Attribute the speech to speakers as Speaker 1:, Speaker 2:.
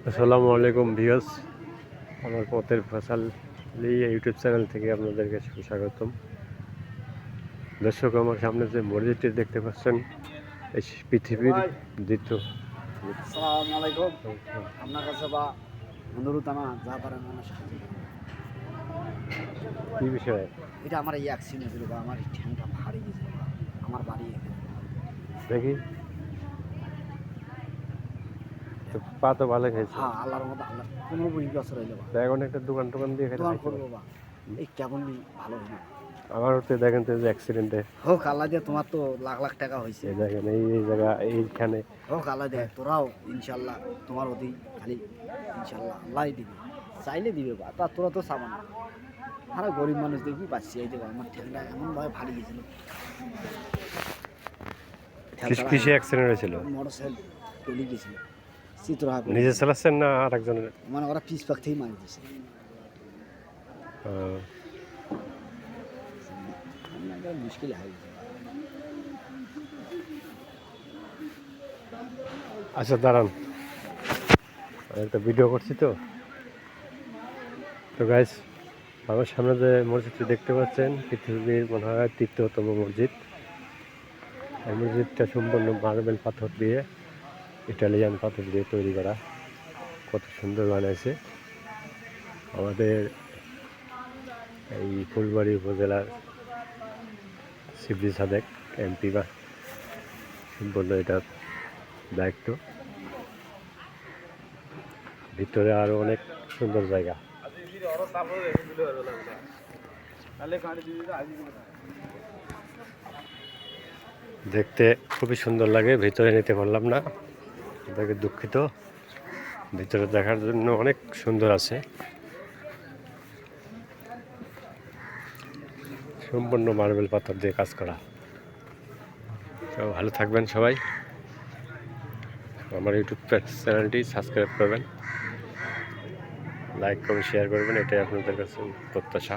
Speaker 1: আসসালামু আলাইকুম ভিউয়ার্স, আমার পথের ফয়সালি ইউটিউব চ্যানেল থেকে আপনাদেরকে সুস্বাগতম। দর্শক, আমার সামনে যে মসজিদটি দেখতে পাচ্ছেন, এই পৃথিবীর দ্বিতীয়।
Speaker 2: আসসালামু আলাইকুম। আপনার কাছে বা অনুরোধ আমার যা পারেন আমার সাহায্য করুন।
Speaker 1: কি বিষয়ে?
Speaker 2: এটা আমার এই অ্যাক্সিডেন্ট হয়েছিল বা আমার এই ঠ্যাংটা ভারী গেছিল বা আমার বাড়ি এখানে।
Speaker 1: দেখি তো, পা তো ভালো খেয়েছে।
Speaker 2: হ্যাঁ, আল্লাহর মতো আল্লাহ 15-20 বছর হইলো বা
Speaker 1: তো এখন একটা দোকান টোকান দিয়ে খেতে
Speaker 2: দোয়ার
Speaker 1: পারছি না।
Speaker 2: করবো বা এই কেমনই ভালো হইলো।
Speaker 1: আমার হচ্ছে দেখেন তো, যে অ্যাক্সিডেন্টে
Speaker 2: হোক আল্লাহ দিয়ে, তোমার তো লাখ লাখ টাকা হয়েছে।
Speaker 1: এই দেখেন, এই জায়গা এইখানে।
Speaker 2: হোক আল্লাহ দিয়ে, তোরাও ইনশাল্লাহ তোমার অধি খালি ইনশাল্লাহ আল্লাহ দিবে, চাইলে দিবে বা তা তোরা তো চাবা না। আর গরিব মানুষ দেখবি বাঁচছি এই দেবো। আমার ঠ্যাংটা এমনভাবে ভারী গেছিল।
Speaker 1: কিসে অ্যাক্সিডেন্ট হয়েছিল?
Speaker 2: মোটরসাইকেল টলি গেছিল চিত্রহাট।
Speaker 1: নিজে চালাচ্ছেন না আর একজনের?
Speaker 2: মানে ওরা পিস পাক থেকেই মারি দিয়েছে। মুশকিল হয়ে গেছে।
Speaker 1: আচ্ছা দাঁড়ান, আমি একটা ভিডিও করছি তো। তো গাইস, আমার সামনে যে মসজিদটি দেখতে পাচ্ছেন, পৃথিবীর মনে হয় ৩য়তম মসজিদ। এই মসজিদটা সম্পূর্ণ মার্বেল পাথর দিয়ে, ইটালিয়ান পাথর দিয়ে তৈরি করা। কত সুন্দর বানাইছে। আমাদের এই ফুলবাড়ি উপজেলার শিবলি সাদেক এমপি বা সম্পূর্ণ এটার দায়িত্ব। ভিতরে আরো অনেক সুন্দর জায়গা। দেখতে খুবই সুন্দর লাগে, ভিতরে নিতে পারলাম না, আপনাকে দুঃখিত। ভিতরে দেখার জন্য অনেক সুন্দর আছে, সম্পূর্ণ মার্বেল পাথর দিয়ে কাজ করা। তো ভালো থাকবেন সবাই, আমার ইউটিউব চ্যানেলটি সাবস্ক্রাইব করবেন, লাইক করবেন, শেয়ার করবেন, এটাই আপনাদের কাছে প্রত্যাশা।